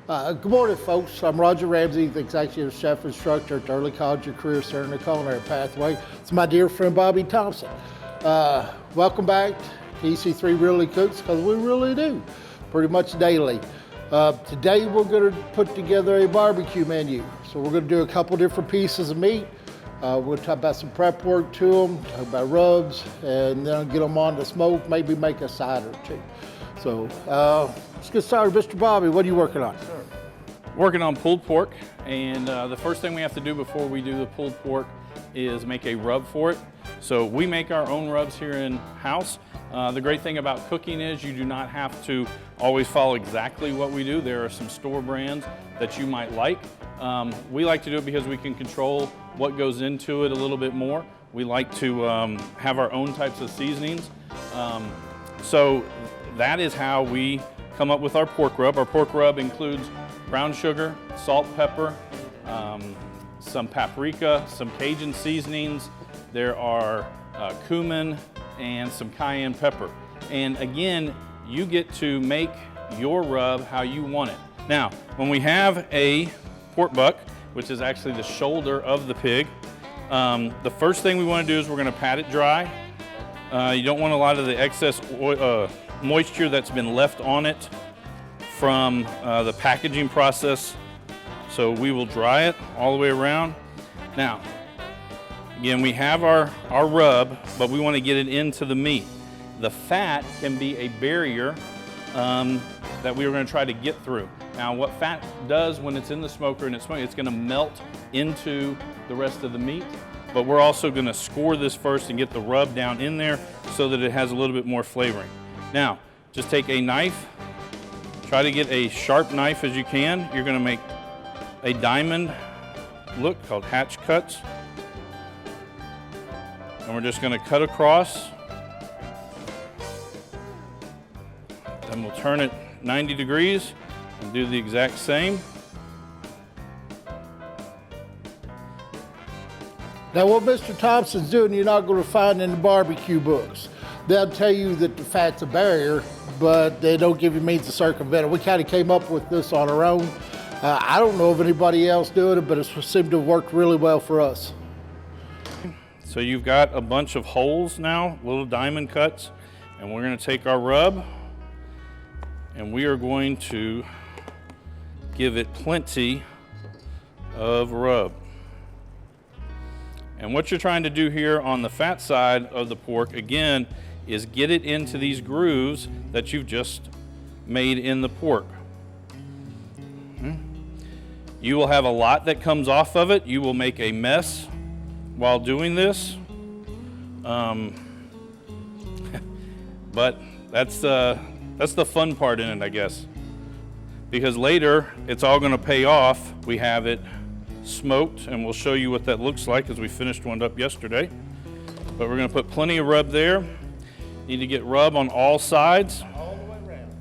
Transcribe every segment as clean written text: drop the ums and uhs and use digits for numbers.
Good morning, folks. I'm Roger Ramsey, the Executive Chef Instructor at the Early College of Career Center in the Culinary Pathway. It's my dear friend, Bobby Thompson. Welcome back to EC3 Really Cooks, because we really do, pretty much daily. Today, we're going to put together a barbecue menu. So we're going to do a couple different pieces of meat. We'll talk about some prep work to them, talk about rubs, and then get them on the smoke, maybe make a side or two. So let's get started. Mr. Bobby, what are you working on? Sure. Working on pulled pork, and the first thing we have to do before we do the pulled pork is make a rub for it. So we make our own rubs here in house. The great thing about cooking is you do not have to always follow exactly what we do. There are some store brands that you might like. We like to do it because we can control what goes into it a little bit more. We like to have our own types of seasonings. So that is how we come up with our pork rub. Our pork rub includes brown sugar, salt, pepper, some paprika, some Cajun seasonings. There are cumin and some cayenne pepper. And again, you get to make your rub how you want it. Now, when we have a pork buck, which is actually the shoulder of the pig, the first thing we want to do is we're going to pat it dry. You don't want a lot of the excess moisture that's been left on it from the packaging process. So we will dry it all the way around. Now, again, we have our rub, but we want to get it into the meat. The fat can be a barrier that we are going to try to get through. Now, what fat does when it's in the smoker and it's smoking, it's going to melt into the rest of the meat. But we're also going to score this first and get the rub down in there so that it has a little bit more flavoring. Now, just take a knife, try to get a sharp knife as you can. You're going to make a diamond look called hatch cuts. And we're just going to cut across. Then we'll turn it 90 degrees and do the exact same. Now, what Mr. Thompson's doing, you're not going to find in the barbecue books. They'll tell you that the fat's a barrier, but they don't give you means to circumvent it. We kind of came up with this on our own. I don't know of anybody else doing it, but it seemed to have worked really well for us. So you've got a bunch of holes now, little diamond cuts, and we're going to take our rub and we are going to give it plenty of rub. And what you're trying to do here on the fat side of the pork, again, is get it into these grooves that you've just made in the pork. You will have a lot that comes off of it. You will make a mess while doing this. But that's the fun part in it, I guess. Because later, it's all gonna pay off. We have it smoked, and we'll show you what that looks like as we finished one up yesterday. But we're gonna put plenty of rub there. Need to get rub on all sides. All the way around.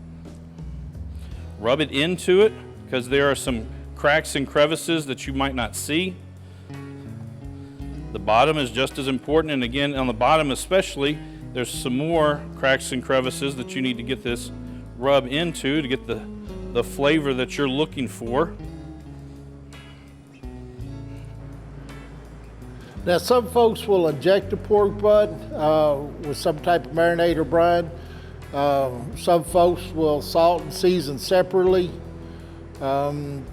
Rub it into it, because there are some cracks and crevices that you might not see. The bottom is just as important, and again, on the bottom especially, there's some more cracks and crevices that you need to get this rub into to get the flavor that you're looking for. Now, some folks will inject the pork butt with some type of marinade or brine. Some folks will salt and season separately. Some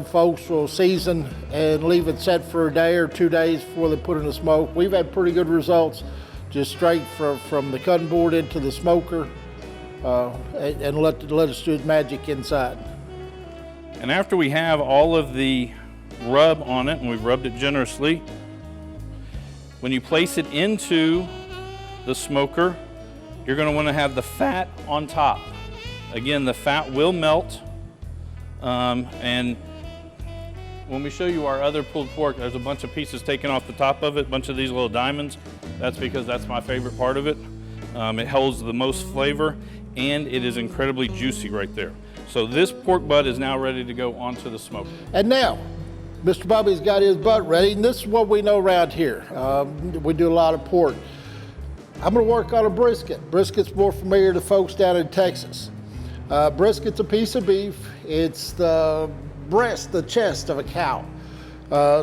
folks will season and leave it set for a day or 2 days before they put it in the smoke. We've had pretty good results just straight from the cutting board into the smoker and let us do its magic inside. And after we have all of the rub on it, and we've rubbed it generously, when you place it into the smoker, you're going to want to have the fat on top. Again, the fat will melt. And when we show you our other pulled pork, there's a bunch of pieces taken off the top of it, a bunch of these little diamonds. That's because that's my favorite part of it. It holds the most flavor, and it is incredibly juicy right there. So this pork butt is now ready to go onto the smoke. And now, Mr. Bobby's got his butt ready, and this is what we know around here. We do a lot of pork. I'm gonna work on a brisket. Brisket's more familiar to folks down in Texas. Brisket's a piece of beef. It's the breast, the chest of a cow.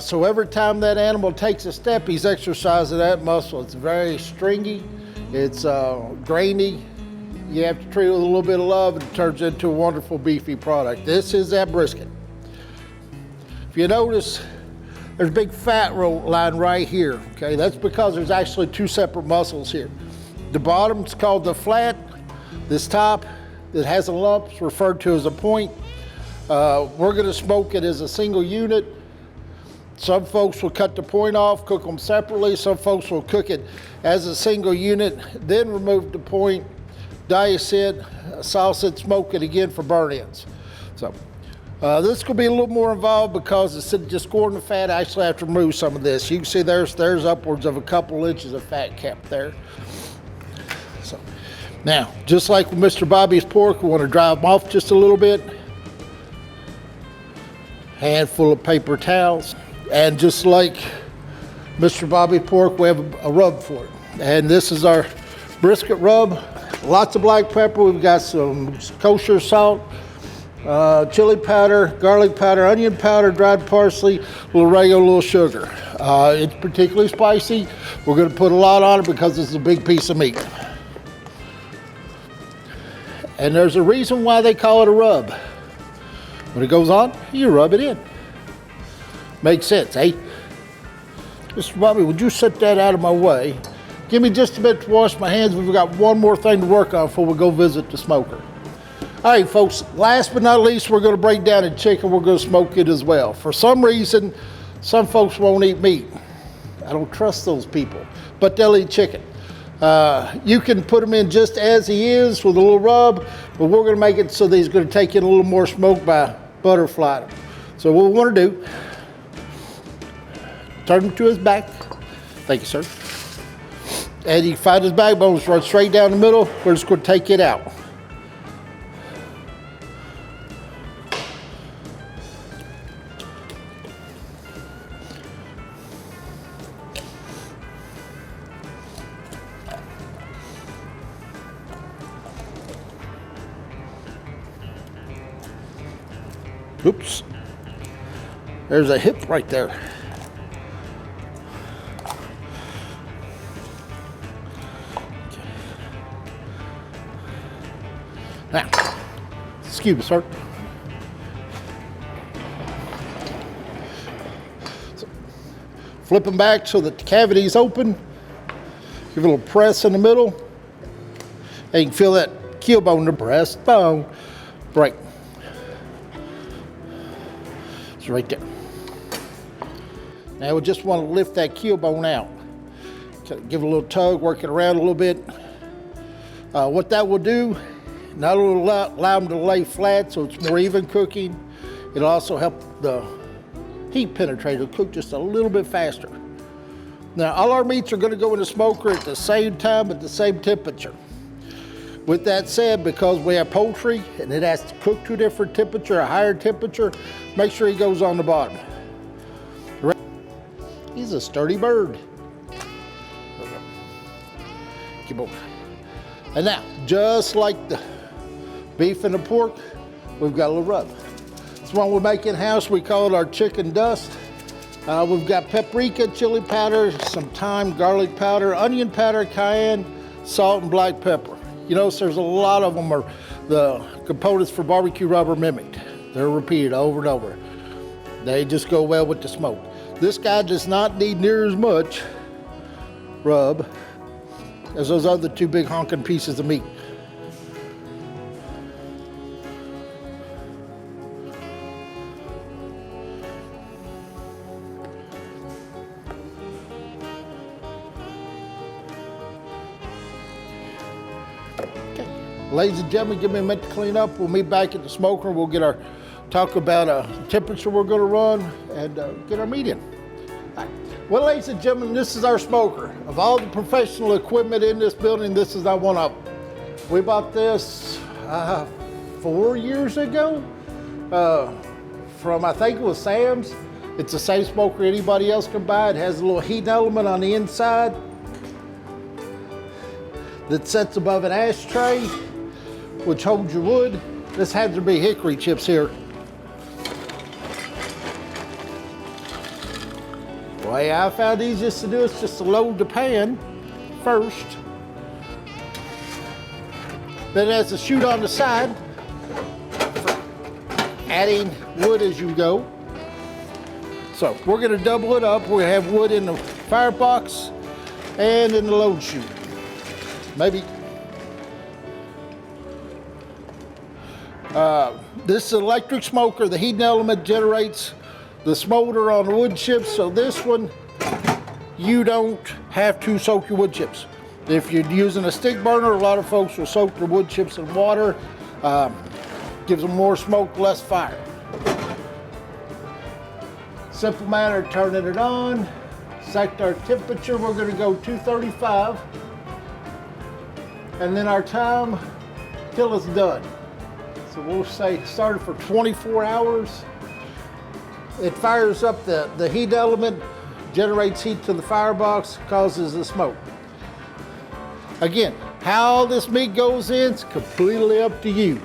So every time that animal takes a step, he's exercising that muscle. It's very stringy, it's grainy. You have to treat it with a little bit of love, and it turns into a wonderful beefy product. This is that brisket. If you notice, there's a big fat line right here, okay? That's because there's actually two separate muscles here. The bottom's called the flat. This top that has a lump is referred to as a point. We're gonna smoke it as a single unit. Some folks will cut the point off, cook them separately. Some folks will cook it as a single unit, then remove the point, dice it, sauce it, smoke it again for burn-ins. So this will be a little more involved because instead of just scoring the fat, I actually have to remove some of this. You can see there's upwards of a couple inches of fat kept there. So now, just like with Mr. Bobby's pork, we want to dry them off just a little bit. Handful of paper towels. And just like Mr. Bobby pork, we have a rub for it. And this is our brisket rub. Lots of black pepper. We've got some kosher salt, chili powder, garlic powder, onion powder, dried parsley, a little oregano, a little sugar. It's particularly spicy. We're going to put a lot on it because it's a big piece of meat. And there's a reason why they call it a rub. When it goes on, you rub it in. Makes sense, eh? Mr. Bobby, would you set that out of my way? Give me just a bit to wash my hands. We've got one more thing to work on before we go visit the smoker. All right, folks, last but not least, we're going to break down a chicken. We're going to smoke it as well. For some reason, some folks won't eat meat. I don't trust those people, but they'll eat chicken. You can put them in just as he is with a little rub, but we're going to make it so that he's going to take in a little more smoke by butterflying him. So what we want to do, turn him to his back. Thank you, sir. And you can find his backbones run straight down the middle. We're just going to take it out. Oops. There's a hip right there. Now, excuse me, sir. So, flip them back so that the cavity is open. Give it a little press in the middle. And you can feel that keel bone, the breastbone break. It's right there. Now we just want to lift that keel bone out. Give it a little tug, work it around a little bit. What that will do, not only allow them to lay flat so it's more even cooking, it'll also help the heat penetrate. It'll cook just a little bit faster. Now all our meats are going to go in the smoker at the same time, at the same temperature. With that said, because we have poultry and it has to cook to a different temperature, a higher temperature, make sure he goes on the bottom. He's a sturdy bird. Keep on. And now, just like the beef and the pork, we've got a little rub. This one we make in-house, we call it our chicken dust. We've got paprika, chili powder, some thyme, garlic powder, onion powder, cayenne, salt, and black pepper. You notice there's a lot of them are the components for barbecue rub are mimicked. They're repeated over and over. They just go well with the smoke. This guy does not need near as much rub as those other two big honking pieces of meat. Ladies and gentlemen, give me a minute to clean up. We'll meet back at the smoker. We'll get our talk about temperature we're going to run and get our meat in. All right. Well, ladies and gentlemen, this is our smoker. Of all the professional equipment in this building, this is not one of them. We bought this 4 years ago from, I think it was Sam's. It's the same smoker anybody else can buy. It has a little heat element on the inside that sits above an ashtray, which holds your wood. This had to be hickory chips here. The way I found easiest to do is just to load the pan first. Then it has a chute on the side for adding wood as you go. So we're gonna double it up. We're gonna have wood in the firebox and in the load chute. Maybe. This is an electric smoker. The heating element generates the smolder on the wood chips. So this one, you don't have to soak your wood chips. If you're using a stick burner, a lot of folks will soak their wood chips in water. Gives them more smoke, less fire. Simple matter of turning it on. Set our temperature, we're gonna go 235. And then our time till it's done. So we'll say start it for 24 hours. It fires up the heat element, generates heat to the firebox, causes the smoke. Again, how this meat goes in is completely up to you.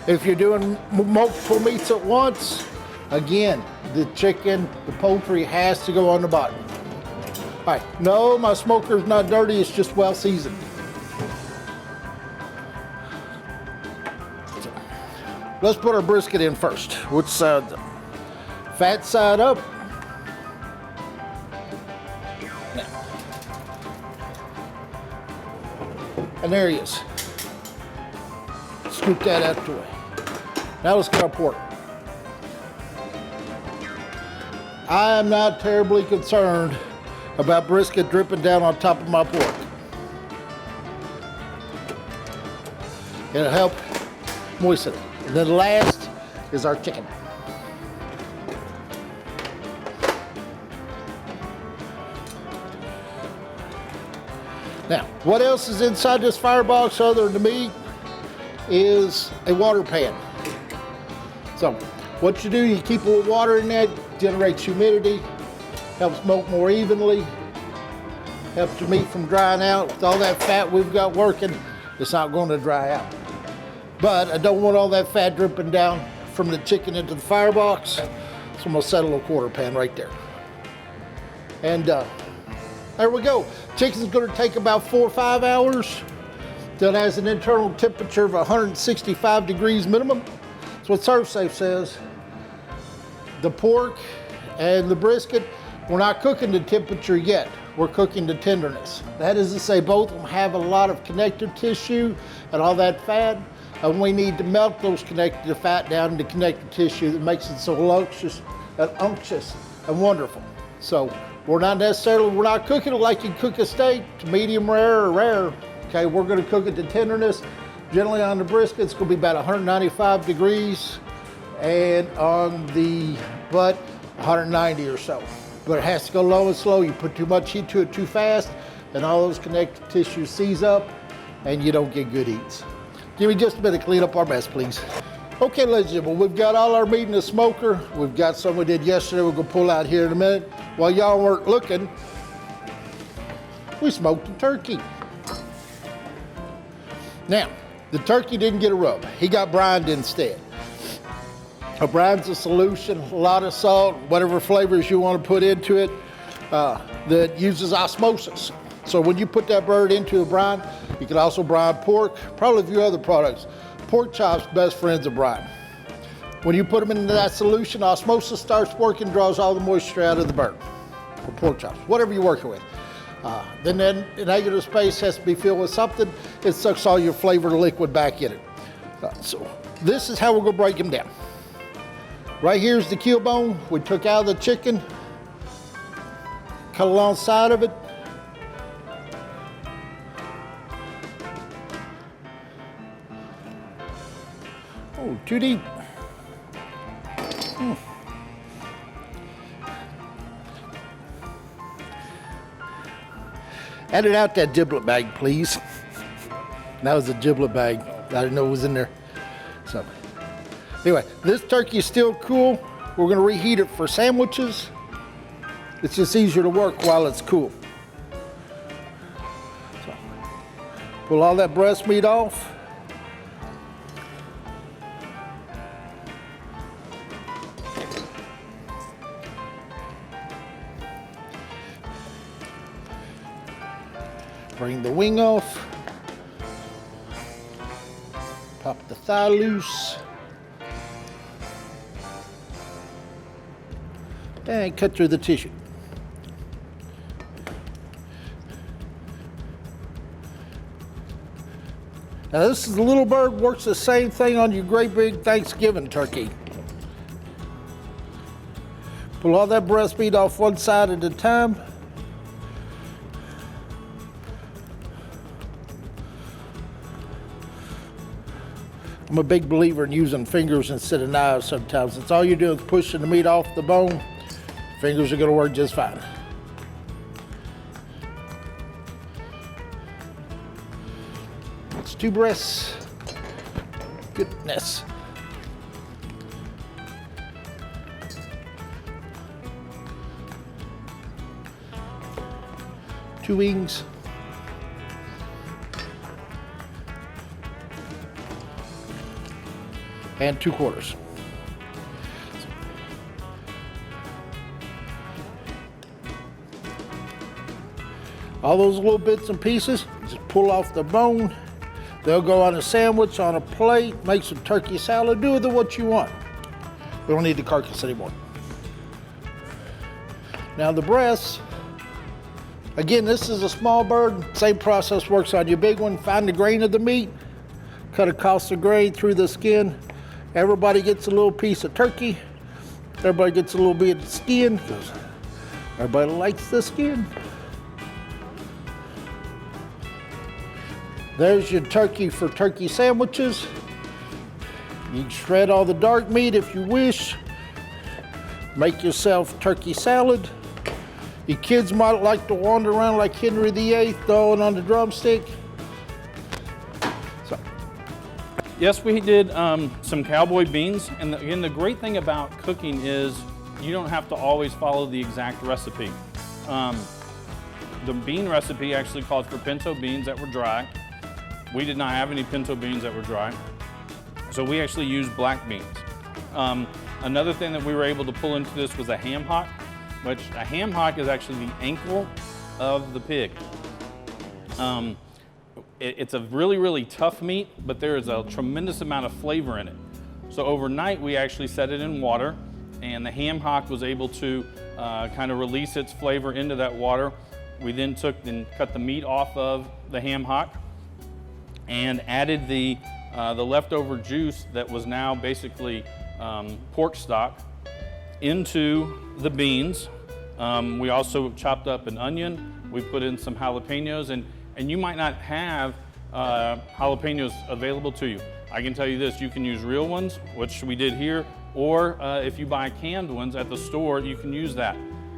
If you're doing multiple meats at once, again, the chicken, the poultry has to go on the bottom. All right, no, my smoker's not dirty, it's just well seasoned. So, let's put our brisket in first. Which side? Fat side up. Now. And there he is. Scoop that out the way. Now let's get our pork. I am not terribly concerned about brisket dripping down on top of my pork. It'll help moisten it. And then last is our chicken. Now, what else is inside this firebox other than the meat is a water pan. So, what you do, you keep a little water in there, generates humidity, helps smoke more evenly, helps the meat from drying out. With all that fat we've got working, it's not going to dry out. But I don't want all that fat dripping down from the chicken into the firebox, so I'm going to set a little quarter pan right there. And there we go. Chicken's going to take about 4 or 5 hours. It has an internal temperature of 165 degrees minimum. That's what ServSafe says. The pork and the brisket, we're not cooking the temperature yet. We're cooking the tenderness. That is to say, both of them have a lot of connective tissue and all that fat, and we need to melt those connective fat down into connective tissue that makes it so luxurious and unctuous and wonderful. So we're not cooking it like you cook a steak to medium rare or rare. Okay, we're gonna cook it to tenderness. Generally on the brisket, it's gonna be about 195 degrees, and on the butt, 190 or so. But it has to go low and slow. You put too much heat to it too fast, and all those connective tissues seize up, and you don't get good eats. Give me just a minute to clean up our mess, please. Okay, ladies and gentlemen, we've got all our meat in the smoker. We've got some we did yesterday we're gonna pull out here in a minute. While y'all weren't looking, we smoked the turkey. Now, the turkey didn't get a rub. He got brined instead. A brine's a solution, a lot of salt, whatever flavors you want to put into it, that uses osmosis. So when you put that bird into a brine, you can also brine pork, probably a few other products. Pork chops, best friends of brine. When you put them into that solution, osmosis starts working, draws all the moisture out of the bird, or pork chops, whatever you're working with. Then the negative space has to be filled with something. It sucks all your flavor liquid back in it. So this is how we're gonna break them down. Right here's the keel bone. We took out of the chicken, cut alongside of it. Oh, too deep. Edit out that giblet bag, please. That was a giblet bag. I didn't know it was in there. So, anyway, this turkey is still cool. We're gonna reheat it for sandwiches. It's just easier to work while it's cool. So, pull all that breast meat off. Bring the wing off. Pop the thigh loose. And cut through the tissue. Now this is the little bird, works the same thing on your great big Thanksgiving turkey. Pull all that breast meat off one side at a time. I'm a big believer in using fingers instead of knives sometimes. It's all you're doing is pushing the meat off the bone. Fingers are gonna work just fine. It's 2 breasts. Goodness. Two wings. And 2 quarters. All those little bits and pieces, just pull off the bone. They'll go on a sandwich, on a plate, make some turkey salad, do with it what you want. We don't need the carcass anymore. Now the breasts, again, this is a small bird. Same process works on your big one. Find the grain of the meat, cut across the grain through the skin. Everybody gets a little piece of turkey. Everybody gets a little bit of skin, because everybody likes the skin. There's your turkey for turkey sandwiches. You can shred all the dark meat if you wish. Make yourself turkey salad. Your kids might like to wander around like Henry VIII, throwing on the drumstick. So. Yes, we did some cowboy beans. And again, the great thing about cooking is you don't have to always follow the exact recipe. The bean recipe actually called for pinto beans that were dry. We did not have any pinto beans that were dry, so we actually used black beans. Another thing that we were able to pull into this was a ham hock, which a ham hock is actually the ankle of the pig. It's a really, really tough meat, but there is a tremendous amount of flavor in it. So overnight, we actually set it in water, and the ham hock was able to kind of release its flavor into that water. We then took and cut the meat off of the ham hock, and added the leftover juice that was now basically pork stock into the beans. We also chopped up an onion. We put in some jalapenos, and you might not have jalapenos available to you. I can tell you this, you can use real ones, which we did here, or if you buy canned ones at the store, you can use that.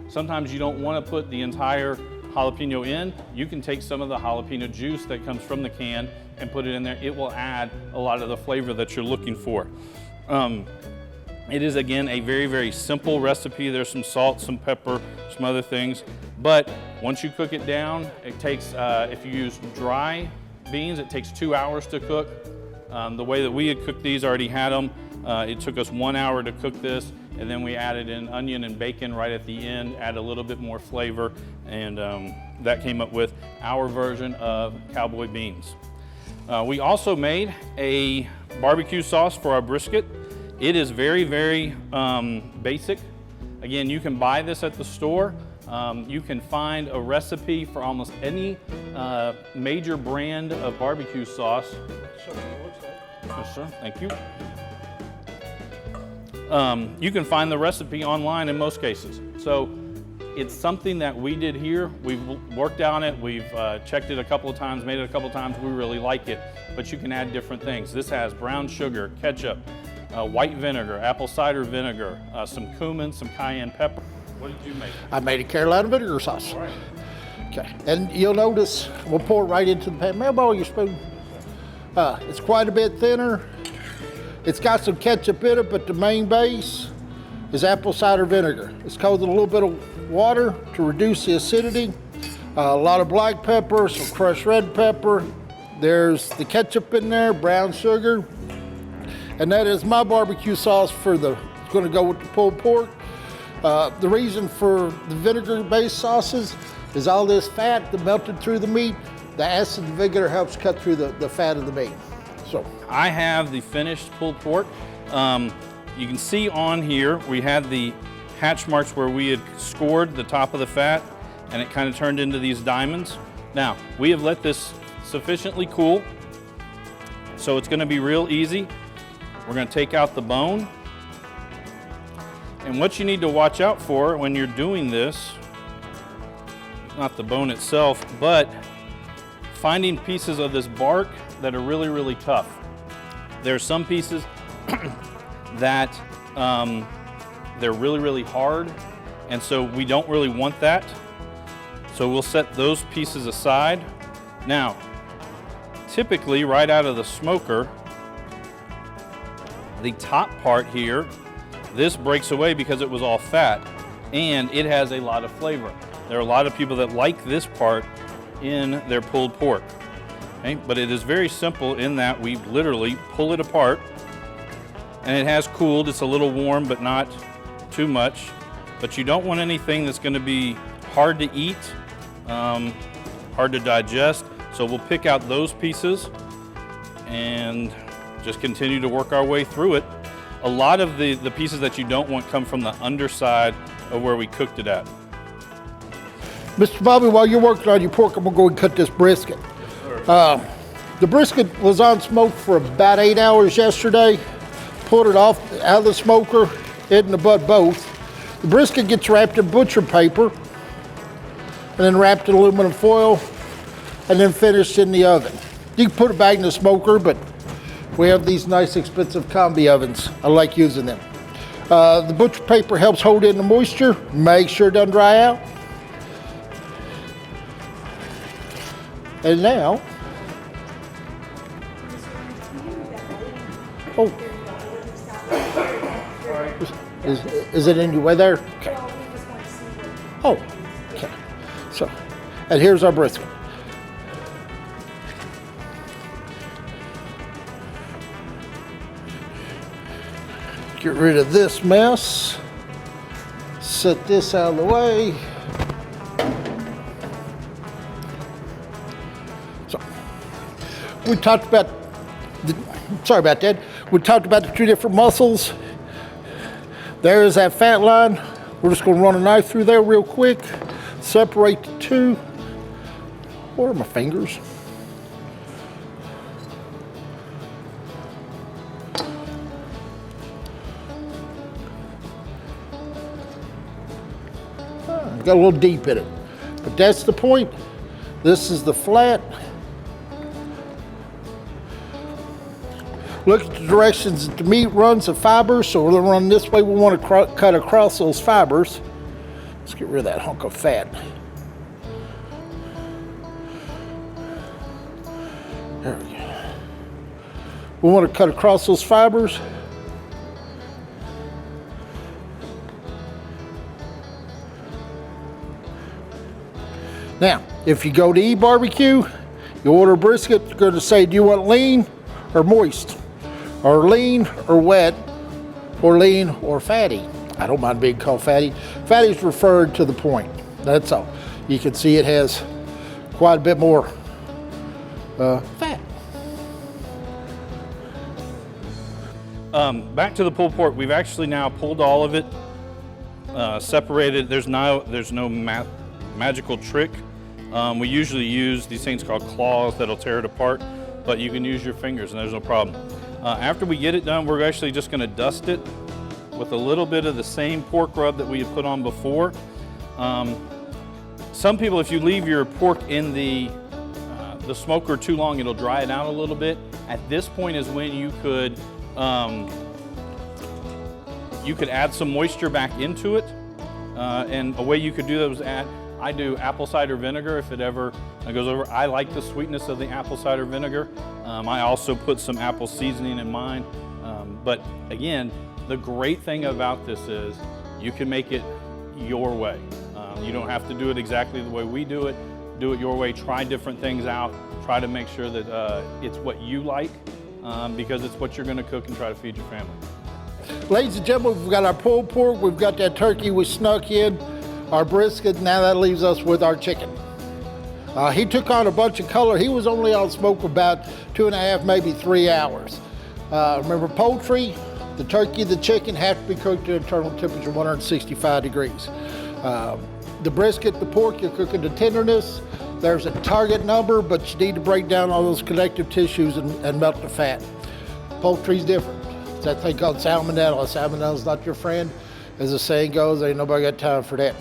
Sometimes you don't want to put the entire jalapeno in. You can take some of the jalapeno juice that comes from the can and put it in there. It will add a lot of the flavor that you're looking for. It is, again, a very, very simple recipe. There's some salt, some pepper, some other things. But once you cook it down, it takes, if you use dry beans, it takes 2 hours to cook. The way that we had cooked these, already had them. It took us 1 hour to cook this, and then we added in onion and bacon right at the end, add a little bit more flavor, and that came up with our version of cowboy beans. We also made a barbecue sauce for our brisket. It is very, very basic. Again, you can buy this at the store. You can find a recipe for almost any major brand of barbecue sauce. Yes, sir, thank you. You can find the recipe online in most cases. So it's something that we did here. We've worked on it. We've checked it a couple of times, made it a couple of times. We really like it, but you can add different things. This has brown sugar, ketchup, white vinegar, apple cider vinegar, some cumin, some cayenne pepper. What did you make? I made a Carolina vinegar sauce. All right. Okay, and you'll notice, we'll pour it right into the pan. May I borrow your spoon? It's quite a bit thinner. It's got some ketchup in it, but the main base is apple cider vinegar. It's coated with a little bit of water to reduce the acidity. A lot of black pepper, some crushed red pepper. There's the ketchup in there, brown sugar. And that is my barbecue sauce for it's gonna go with the pulled pork. The reason for the vinegar-based sauces is all this fat that melted through the meat The acid vinegar helps cut through the fat of the meat. So I have the finished pulled pork. You can see on here, we had the hatch marks where we had scored the top of the fat and it kind of turned into these diamonds. Now, we have let this sufficiently cool, so it's gonna be real easy. We're gonna take out the bone. And what you need to watch out for when you're doing this, not the bone itself, but finding pieces of this bark that are really, really tough. There are some pieces that they're really, really hard, and so we don't really want that. So we'll set those pieces aside. Now, typically right out of the smoker, the top part here, this breaks away because it was all fat, and it has a lot of flavor. There are a lot of people that like this part in their pulled pork. Okay? But it is very simple in that we literally pull it apart, and it has cooled. It's a little warm, but not too much. But you don't want anything that's gonna be hard to eat, hard to digest. So we'll pick out those pieces and just continue to work our way through it. A lot of the pieces that you don't want come from the underside of where we cooked it at. Mr. Bobby, while you're working on your pork, I'm gonna go and cut this brisket. The brisket was on smoke for about 8 hours yesterday. Pulled it off out of the smoker, it and the butt both. The brisket gets wrapped in butcher paper and then wrapped in aluminum foil and then finished in the oven. You can put it back in the smoker, but we have these nice expensive combi ovens. I like using them. The butcher paper helps hold in the moisture, make sure it doesn't dry out. And now, oh, is it in your way there? Okay. Oh, okay. So, and here's our brisket. Get rid of this mess. Set this out of the way. So, we talked about, sorry about that. We talked about the two different muscles. There's that fat line. We're just gonna run a knife through there real quick. Separate the two. Where are my fingers? Got a little deep in it, but that's the point. This is the flat. Look at the directions that the meat runs, the fibers. So we're gonna run this way. We want to cut across those fibers. Let's get rid of that hunk of fat. There we go. We want to cut across those fibers. Now, if you go to eBarbecue, you order brisket, you're going to say, do you want lean or moist? Or lean or wet? Or lean or fatty? I don't mind being called fatty. Fatty is referred to the point. That's all. You can see it has quite a bit more fat. Back to the pulled pork. We've actually now pulled all of it, separated. There's no magical trick. We usually use these things called claws that'll tear it apart, but you can use your fingers and there's no problem. After we get it done, we're actually just gonna dust it with a little bit of the same pork rub that we had put on before. Some people, if you leave your pork in the smoker too long, it'll dry it out a little bit. At this point is when you could add some moisture back into it. And a way you could do that was I do apple cider vinegar if it ever goes over. I like the sweetness of the apple cider vinegar. I also put some apple seasoning in mine. But again, the great thing about this is you can make it your way. You don't have to do it exactly the way we do it. Do it your way, try different things out. Try to make sure that it's what you like because it's what you're gonna cook and try to feed your family. Ladies and gentlemen, we've got our pulled pork, we've got that turkey we snuck in, our brisket, now that leaves us with our chicken. He took on a bunch of color. He was only on smoke about 2.5, maybe 3 hours. Remember, poultry, the turkey, the chicken have to be cooked at internal temperature 165 degrees. The brisket, the pork, you're cooking to tenderness. There's a target number, but you need to break down all those connective tissues and melt the fat. Poultry's different. It's that thing called salmonella. Salmonella's not your friend. As the saying goes, ain't nobody got time for that.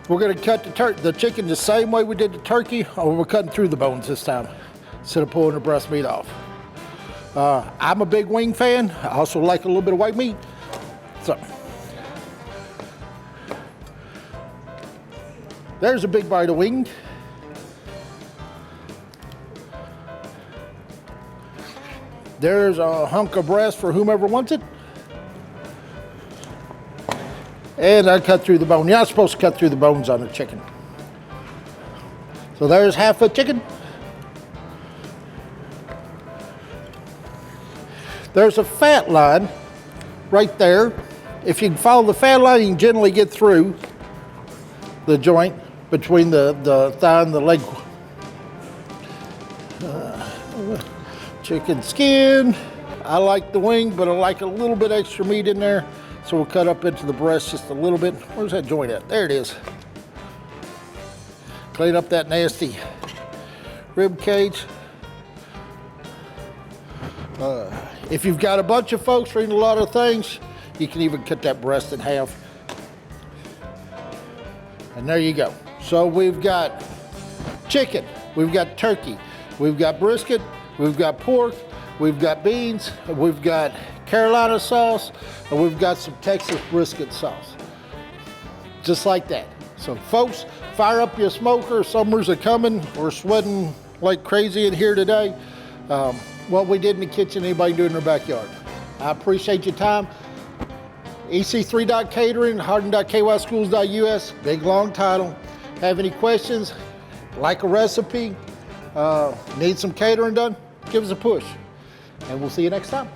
We're gonna cut the chicken the same way we did the turkey, or we're cutting through the bones this time, instead of pulling the breast meat off. I'm a big wing fan. I also like a little bit of white meat. So, there's a big bite of wing. There's a hunk of breast for whomever wants it. And I cut through the bone. You're not supposed to cut through the bones on a chicken. So there's half a chicken. There's a fat line right there. If you can follow the fat line, you can generally get through the joint between the thigh and the leg. Chicken skin. I like the wing, but I like a little bit extra meat in there. So we'll cut up into the breast just a little bit. Where's that joint at? There it is. Clean up that nasty rib cage. If you've got a bunch of folks eating a lot of things, you can even cut that breast in half. And there you go. So we've got chicken, we've got turkey, we've got brisket, we've got pork, we've got beans, we've got Carolina sauce, and we've got some Texas brisket sauce. Just like that. So folks, fire up your smoker. Summers are coming. We're sweating like crazy in here today. What we did in the kitchen, anybody do in their backyard. I appreciate your time. EC3.catering, Hardin.kyschools.us, big long title. Have any questions, like a recipe, need some catering done, give us a push. And we'll see you next time.